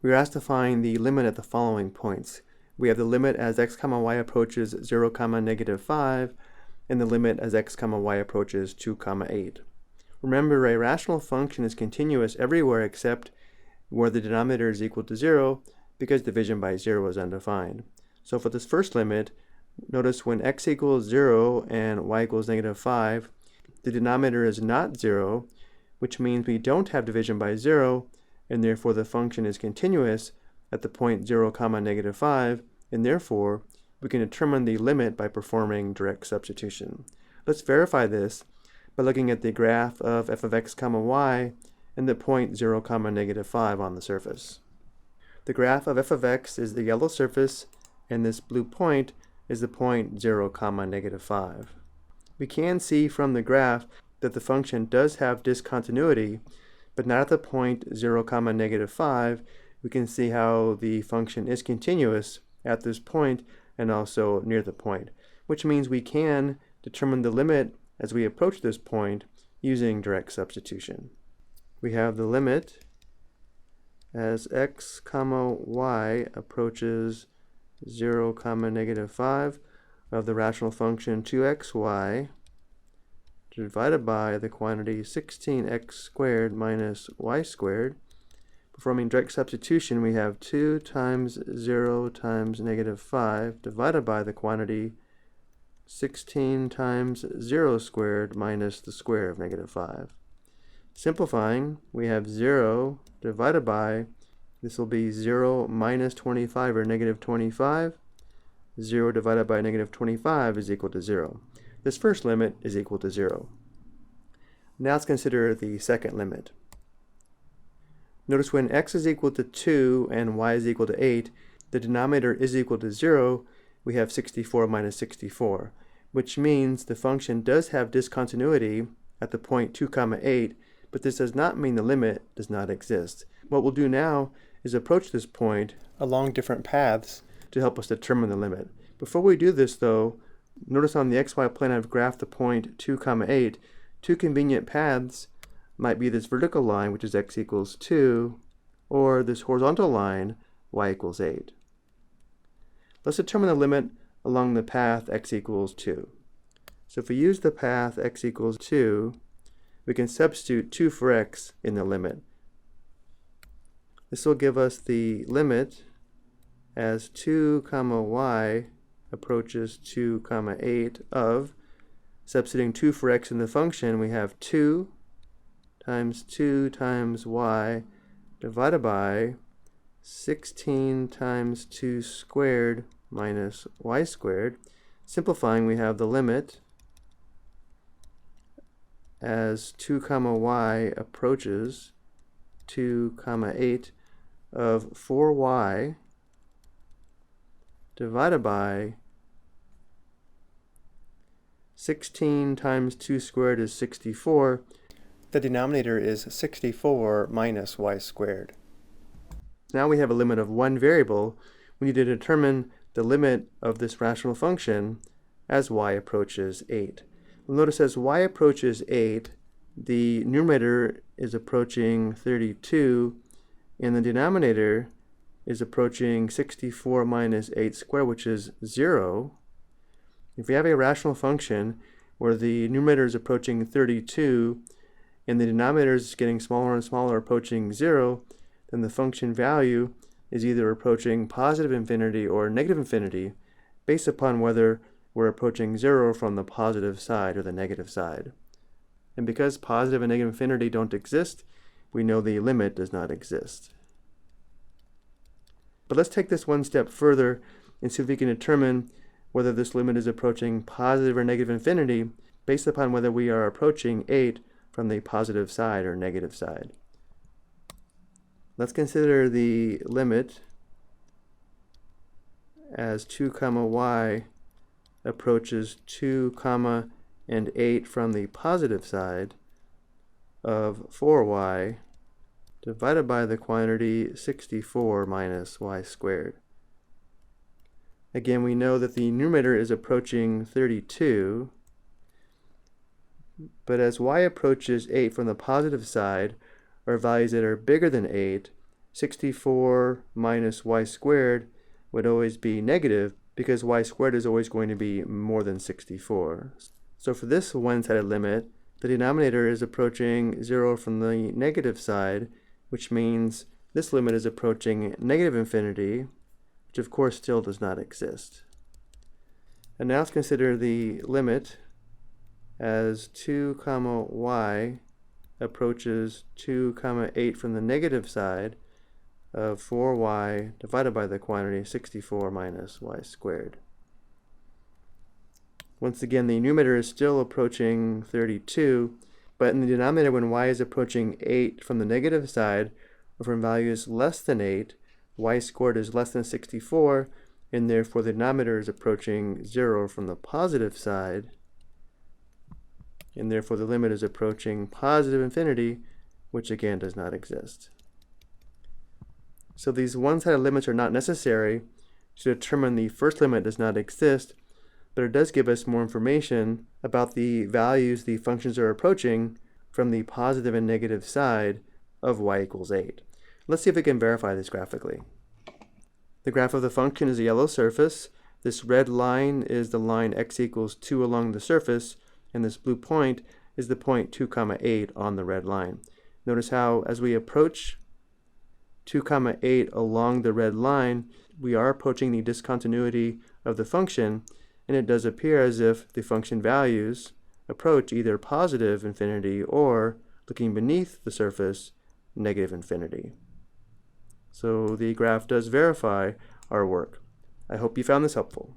we are asked to find the limit at the following points. We have the limit as x comma y approaches 0 comma negative 5, and the limit as x comma y approaches 2 comma 8. Remember, a rational function is continuous everywhere except where the denominator is equal to 0, because division by 0 is undefined. So for this first limit, notice when x equals 0 and y equals negative 5, the denominator is not 0, which means we don't have division by 0, and therefore the function is continuous at the point 0 comma negative 5, and therefore we can determine the limit by performing direct substitution. Let's verify this by looking at the graph of f of x comma y and the point 0 comma negative 5 on the surface. The graph of f of x is the yellow surface, and this blue point is the point 0 comma negative 5. We can see from the graph that the function does have discontinuity, but not at the point 0 comma negative 5. We can see how the function is continuous at this point and also near the point, which means we can determine the limit as we approach this point using direct substitution. We have the limit as x comma y approaches 0 comma negative 5 of the rational function 2xy divided by the quantity 16x squared minus y squared. Performing direct substitution, we have 2 times 0 times negative 5 divided by the quantity 16 times 0 squared minus the square of negative 5. Simplifying, we have 0 divided by, this will be 0 minus 25 or negative 25. 0 divided by negative 25 is equal to 0. This first limit is equal to 0. Now let's consider the second limit. Notice when x is equal to 2 and y is equal to 8, the denominator is equal to 0, we have 64 minus 64, which means the function does have discontinuity at the point 2 comma 8, but this does not mean the limit does not exist. What we'll do now is approach this point along different paths to help us determine the limit. Before we do this though, notice on the xy plane I've graphed the point 2 comma 8. Two convenient paths might be this vertical line, which is x equals 2, or this horizontal line, y equals 8. Let's determine the limit along the path x equals 2. So if we use the path x equals 2, we can substitute 2 for x in the limit. This will give us the limit as 2 comma y approaches 2 comma 8 of, substituting 2 for x in the function, we have 2 times y divided by 16 times 2 squared minus y squared. Simplifying, we have the limit as 2 comma y approaches 2 comma 8 of 4y divided by 16 times 2 squared is 64. The denominator is 64 minus y squared. Now we have a limit of one variable. We need to determine the limit of this rational function as y approaches 8. We'll notice as y approaches 8, the numerator is approaching 32, and the denominator is approaching 64 minus 8 squared, which is 0. If we have a rational function where the numerator is approaching 32 and the denominator is getting smaller and smaller, approaching 0, then the function value is either approaching positive infinity or negative infinity based upon whether we're approaching 0 from the positive side or the negative side. And because positive and negative infinity don't exist, we know the limit does not exist. But let's take this one step further and see if we can determine whether this limit is approaching positive or negative infinity based upon whether we are approaching 8 from the positive side or negative side. Let's consider the limit as 2 comma y approaches 2 comma and 8 from the positive side of 4y divided by the quantity 64 minus y squared. Again, we know that the numerator is approaching 32, but as y approaches 8 from the positive side, or values that are bigger than 8, 64 minus y squared would always be negative because y squared is always going to be more than 64. So for this one-sided limit, the denominator is approaching 0 from the negative side, which means this limit is approaching negative infinity, which of course still does not exist. And now let's consider the limit as 2 comma y approaches 2 comma 8 from the negative side of 4y divided by the quantity 64 minus y squared. Once again, the numerator is still approaching 32, but in the denominator, when y is approaching 8 from the negative side, or from values less than 8, y squared is less than 64, and therefore the denominator is approaching 0 from the positive side, and therefore the limit is approaching positive infinity, which again does not exist. So these one-sided limits are not necessary to determine the first limit does not exist, but it does give us more information about the values the functions are approaching from the positive and negative side of y equals 8. Let's see if we can verify this graphically. The graph of the function is a yellow surface. This red line is the line x equals 2 along the surface, and this blue point is the point 2 comma 8 on the red line. Notice how as we approach 2 comma 8 along the red line, we are approaching the discontinuity of the function, and it does appear as if the function values approach either positive infinity or, looking beneath the surface, negative infinity. So the graph does verify our work. I hope you found this helpful.